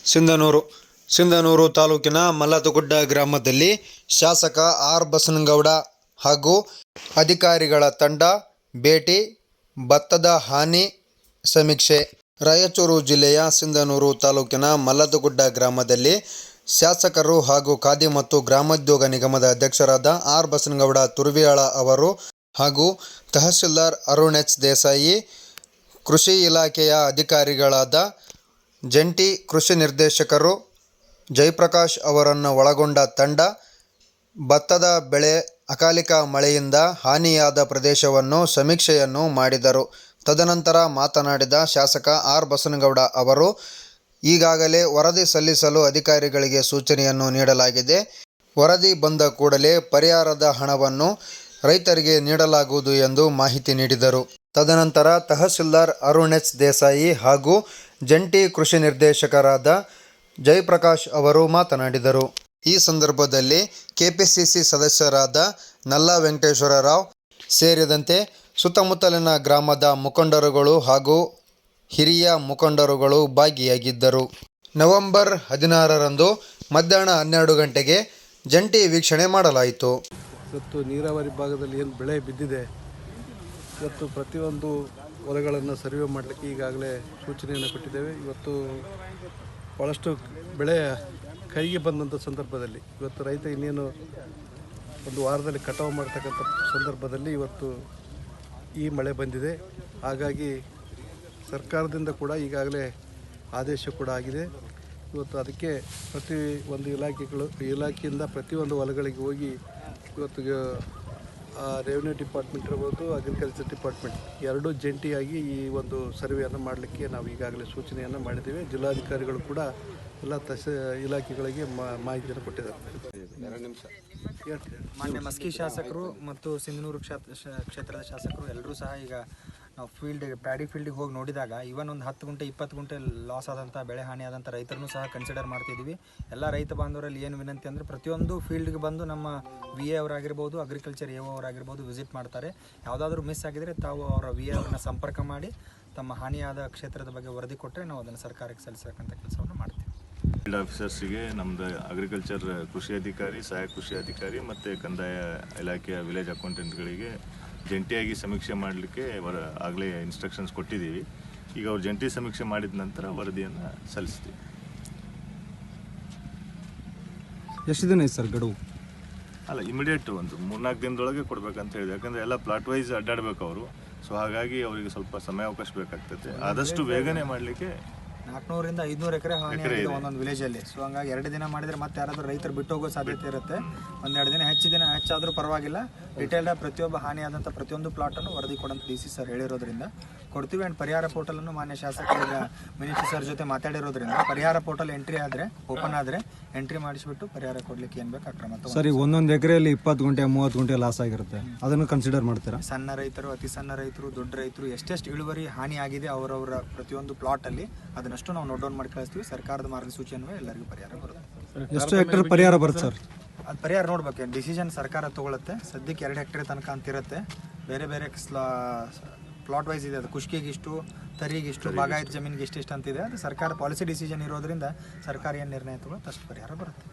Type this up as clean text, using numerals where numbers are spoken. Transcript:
ಸಿಂಧನೂರು ತಾಲೂಕಿನ ಮಲ್ಲತಗುಡ್ಡ ಗ್ರಾಮದಲ್ಲಿ ಶಾಸಕ ಆರ್ ಬಸನಗೌಡ ಹಾಗೂ ಅಧಿಕಾರಿಗಳ ತಂಡ ಭೇಟಿ, ಭತ್ತದ ಹಾನಿ ಸಮೀಕ್ಷೆ. ರಾಯಚೂರು ಜಿಲ್ಲೆಯ ಸಿಂಧನೂರು ತಾಲೂಕಿನ ಮಲ್ಲತಗುಡ್ಡ ಗ್ರಾಮದಲ್ಲಿ ಶಾಸಕರು ಹಾಗೂ ಖಾದಿ ಮತ್ತು ಗ್ರಾಮೋದ್ಯೋಗ ನಿಗಮದ ಅಧ್ಯಕ್ಷರಾದ ಆರ್ ಬಸನಗೌಡ ತುರ್ವಿಯಾಳ ಅವರು ಹಾಗೂ ತಹಶೀಲ್ದಾರ್ ಅರುಣ್ ಎಚ್ ದೇಸಾಯಿ, ಕೃಷಿ ಇಲಾಖೆಯ ಅಧಿಕಾರಿಗಳಾದ ಜಂಟಿ ಕೃಷಿ ನಿರ್ದೇಶಕರು ಜಯಪ್ರಕಾಶ್ ಅವರನ್ನು ಒಳಗೊಂಡ ತಂಡ ಭತ್ತದ ಬೆಳೆ ಅಕಾಲಿಕ ಮಳೆಯಿಂದ ಹಾನಿಯಾದ ಪ್ರದೇಶವನ್ನು ಸಮೀಕ್ಷೆಯನ್ನು ಮಾಡಿದರು. ತದನಂತರ ಮಾತನಾಡಿದ ಶಾಸಕ ಆರ್ ಬಸನಗೌಡ ಅವರು, ಈಗಾಗಲೇ ವರದಿ ಸಲ್ಲಿಸಲು ಅಧಿಕಾರಿಗಳಿಗೆ ಸೂಚನೆಯನ್ನು ನೀಡಲಾಗಿದೆ. ವರದಿ ಬಂದ ಕೂಡಲೇ ಪರಿಹಾರದ ಹಣವನ್ನು ರೈತರಿಗೆ ನೀಡಲಾಗುವುದು ಎಂದು ಮಾಹಿತಿ ನೀಡಿದರು. ತದನಂತರ ತಹಶೀಲ್ದಾರ್ ಅರುಣ್ ಎಚ್ ದೇಸಾಯಿ ಹಾಗೂ ಜಂಟಿ ಕೃಷಿ ನಿರ್ದೇಶಕರಾದ ಜಯಪ್ರಕಾಶ್ ಅವರು ಮಾತನಾಡಿದರು. ಈ ಸಂದರ್ಭದಲ್ಲಿ ಕೆಪಿಸಿಸಿ ಸದಸ್ಯರಾದ ನಲ್ಲಾ ವೆಂಕಟೇಶ್ವರ ರಾವ್ ಸೇರಿದಂತೆ ಸುತ್ತಮುತ್ತಲಿನ ಗ್ರಾಮದ ಮುಖಂಡರುಗಳು ಹಾಗೂ ಹಿರಿಯ ಮುಖಂಡರುಗಳು ಭಾಗಿಯಾಗಿದ್ದರು. ನವೆಂಬರ್ 16ರಂದು ಮಧ್ಯಾಹ್ನ 12 ಗಂಟೆಗೆ ಜಂಟಿ ವೀಕ್ಷಣೆ ಮಾಡಲಾಯಿತು. ಇವತ್ತು ನೀರಾವರಿ ಭಾಗದಲ್ಲಿ ಏನು ಬೆಳೆ ಬಿದ್ದಿದೆ, ಇವತ್ತು ಪ್ರತಿಯೊಂದು ಹೊಲಗಳನ್ನು ಸರ್ವೆ ಮಾಡಲಿಕ್ಕೆ ಈಗಾಗಲೇ ಸೂಚನೆಯನ್ನು ಕೊಟ್ಟಿದ್ದೇವೆ. ಇವತ್ತು ಭಾಳಷ್ಟು ಬೆಳೆ ಕೈಗೆ ಬಂದಂಥ ಸಂದರ್ಭದಲ್ಲಿ ಇವತ್ತು ರೈತ ಇನ್ನೇನು ಒಂದು ವಾರದಲ್ಲಿ ಕಟಾವು ಮಾಡ್ತಕ್ಕಂಥ ಸಂದರ್ಭದಲ್ಲಿ ಇವತ್ತು ಈ ಮಳೆ ಬಂದಿದೆ. ಹಾಗಾಗಿ ಸರ್ಕಾರದಿಂದ ಕೂಡ ಈಗಾಗಲೇ ಆದೇಶ ಕೂಡ ಆಗಿದೆ. ಇವತ್ತು ಅದಕ್ಕೆ ಪ್ರತಿ ಒಂದು ಇಲಾಖೆಯಿಂದ ಪ್ರತಿಯೊಂದು ಹೊಲಗಳಿಗೆ ಹೋಗಿ ಇವತ್ತು ರೆವಿನ್ಯೂ ಡಿಪಾರ್ಟ್ಮೆಂಟ್ ಇರ್ಬೋದು, ಅಗ್ರಿಕಲ್ಚರ್ ಡಿಪಾರ್ಟ್ಮೆಂಟ್ ಎರಡೂ ಜಂಟಿಯಾಗಿ ಈ ಒಂದು ಸರ್ವೆಯನ್ನು ಮಾಡಲಿಕ್ಕೆ ನಾವು ಈಗಾಗಲೇ ಸೂಚನೆಯನ್ನು ಮಾಡಿದ್ದೇವೆ. ಜಿಲ್ಲಾಧಿಕಾರಿಗಳು ಕೂಡ ಎಲ್ಲ ಇಲಾಖೆಗಳಿಗೆ ಮಾಹಿತಿಯನ್ನು ಕೊಟ್ಟಿದ್ದಾರೆ. ಮಾನ್ಯ ಮಸ್ಕಿ ಶಾಸಕರು ಮತ್ತು ಸಿಂಧನೂರು ಕ್ಷೇತ್ರದ ಶಾಸಕರು ಎಲ್ಲರೂ ಸಹ ಈಗ ನಾವು ಪ್ಯಾಡಿ ಫೀಲ್ಡಿಗೆ ಹೋಗಿ ನೋಡಿದಾಗ ಇವನ್ ಒಂದು 10 ಗುಂಟೆ 20 ಗುಂಟೆ ಲಾಸ್ ಆದಂಥ ಬೆಳೆ ಹಾನಿ ಆದಂಥ ರೈತರನ್ನು ಸಹ ಕನ್ಸಿಡರ್ ಮಾಡ್ತಿದ್ದೀವಿ. ಎಲ್ಲ ರೈತ ಬಾಂಧವರಲ್ಲಿ ಏನು ವಿನಂತಿ ಅಂದರೆ ಪ್ರತಿಯೊಂದು ಫೀಲ್ಡ್ಗೆ ಬಂದು ನಮ್ಮ VA ಅವರಾಗಿರ್ಬೋದು, ಅಗ್ರಿಕಲ್ಚರ್ AO ಅವರಾಗಿರ್ಬೋದು ವಿಸಿಟ್ ಮಾಡ್ತಾರೆ. ಯಾವುದಾದ್ರೂ ಮಿಸ್ ಆಗಿದರೆ ತಾವು ಅವರ VA ಅವ್ರನ್ನ ಸಂಪರ್ಕ ಮಾಡಿ ತಮ್ಮ ಹಾನಿಯಾದ ಕ್ಷೇತ್ರದ ಬಗ್ಗೆ ವರದಿ ಕೊಟ್ಟರೆ ನಾವು ಅದನ್ನು ಸರ್ಕಾರಕ್ಕೆ ಸಲ್ಲಿಸಬೇಕಂತ ಕೆಲಸವನ್ನು ಮಾಡ್ತೀವಿ. ಫೀಲ್ಡ್ ಆಫೀಸರ್ಸಿಗೆ ನಮ್ಮದು ಅಗ್ರಿಕಲ್ಚರ್ ಕೃಷಿ ಅಧಿಕಾರಿ, ಸಹಾಯಕ ಕೃಷಿ ಅಧಿಕಾರಿ ಮತ್ತು ಕಂದಾಯ ಇಲಾಖೆಯ ವಿಲೇಜ್ ಅಕೌಂಟೆಂಟ್ಗಳಿಗೆ ಜಂಟಿಯಾಗಿ ಸಮೀಕ್ಷೆ ಮಾಡಲಿಕ್ಕೆ ಆಗಲೇ ಇನ್ಸ್ಟ್ರಕ್ಷನ್ಸ್ ಕೊಟ್ಟಿದ್ದೀವಿ. ಈಗ ಅವ್ರು ಜಂಟಿ ಸಮೀಕ್ಷೆ ಮಾಡಿದ ನಂತರ ವರದಿಯನ್ನು ಸಲ್ಲಿಸ್ತೀವಿ. ಎಷ್ಟು ದಿನ ಐತೆ ಸರ್ ಗಡುವು? ಅಲ್ಲ, ಇಮಿಡಿಯೇಟ್ ಒಂದು 3-4 ದಿನದೊಳಗೆ ಕೊಡಬೇಕಂತ ಹೇಳಿದೆ. ಯಾಕಂದರೆ ಎಲ್ಲ ಪ್ಲಾಟ್ ವೈಸ್ ಅಡ್ಡಾಡಬೇಕು ಅವರು. ಸೊ ಹಾಗಾಗಿ ಅವರಿಗೆ ಸ್ವಲ್ಪ ಸಮಯಾವಕಾಶ ಬೇಕಾಗ್ತದೆ. ಆದಷ್ಟು ಬೇಗನೆ ಮಾಡಲಿಕ್ಕೆ 400 ರಿಂದ 500 ಎಕರೆ ಹಾನಿ ಆಗಿದೆ ಒಂದೊಂದು ವಿಲೇಜಲ್ಲಿ. ಸೊ ಹಂಗಾಗಿ 2 ದಿನ ಮಾಡಿದರೆ ಮತ್ತೆ ಯಾರಾದರೂ ರೈತರು ಬಿಟ್ಟು ಹೋಗೋ ಸಾಧ್ಯತೆ ಇರುತ್ತೆ. 1-2 ದಿನ ಹೆಚ್ಚಾದರೂ ಪರವಾಗಿಲ್ಲ. ಡಿಟೇಲ್ಡ್ ಪ್ರತಿಯೊಬ್ಬ ಹಾನಿಯಾದಂಥ ಪ್ರತಿಯೊಂದು ಪ್ಲಾಟನ್ನು ವರದಿ ಕೊಡಂತ DC ಸರ್ ಹೇಳಿರೋದ್ರಿಂದ ಕೊಡ್ತೀವಿ. ಆ್ಯಂಡ್ ಪರಿಹಾರ ಪೋರ್ಟಲನ್ನು ಮಾನ್ಯ ಶಾಸಕರಿಗೆ ಮಿನಿಸ್ಟರ್ ಸರ್ ಜೊತೆ ಮಾತಾಡಿರೋದ್ರಿಂದ ಪರಿಹಾರ ಪೋರ್ಟಲ್ ಎಂಟ್ರಿ ಆದರೆ ಓಪನ್ ಆದರೆ ಎಂಟ್ರಿ ಮಾಡಿಸ್ಬಿಟ್ಟು ಪರಿಹಾರ ಕೊಡಲಿಕ್ಕೆ ಏನು ಬೇಕು ಕ್ರಮ ತಗೊಂಡು. ಸರಿ, ಒಂದೊಂದು ಎಕರೆಯಲ್ಲಿ 20 ಗುಂಟೆ 30 ಗುಂಟೆ ಲಾಸ್ ಆಗಿರುತ್ತೆ, ಅದನ್ನು ಕನ್ಸಿಡರ್ ಮಾಡ್ತೀರಾ? ಸಣ್ಣ ರೈತರು, ಅತಿ ಸಣ್ಣ ರೈತರು, ದೊಡ್ಡ ರೈತರು ಎಷ್ಟೆಷ್ಟು ಇಳುವರಿ ಹಾನಿ ಆಗಿದೆ ಅವರವರ ಪ್ರತಿಯೊಂದು ಪ್ಲಾಟಲ್ಲಿ ಅದನ್ನಷ್ಟು ನಾವು ನೋಟ್ ಡೌನ್ ಮಾಡಿ ಕಳಿಸ್ತೀವಿ. ಸರ್ಕಾರದ ಮಾರ್ಗಸೂಚಿಯನ್ನು ಎಲ್ಲರಿಗೂ ಪರಿಹಾರ ಬರುತ್ತೆ. ಎಷ್ಟು ಹೆಕ್ಟೇರ್ ಪರಿಹಾರ ಬರುತ್ತೆ ಸರ್? ಅದು ಪರಿಹಾರ ನೋಡ್ಬೇಕು, ಡಿಸಿಷನ್ ಸರ್ಕಾರ ತೊಗೊಳುತ್ತೆ. ಸದ್ಯಕ್ಕೆ 2 ಹೆಕ್ಟೇರ್ ತನಕ ಅಂತಿರುತ್ತೆ. ಬೇರೆ ಬೇರೆ ಪ್ಲಾಟ್ ವೈಸ್ ಇದೆ. ಅದು ಕುಷ್ಕಿಗಿಷ್ಟು, ತರಿಗಿಷ್ಟು, ಬಾಗಾಯತ್ ಜಮೀನಿಗೆ ಇಷ್ಟಿಷ್ಟು ಅಂತಿದೆ. ಅದು ಸರ್ಕಾರ ಪಾಲಿಸಿ ಡಿಸಿಷನ್ ಇರೋದ್ರಿಂದ ಸರ್ಕಾರ ಏನು ನಿರ್ಣಯ ತಗೊಳುತ್ತೆ ಅಷ್ಟು ಪರಿಹಾರ ಬರುತ್ತೆ.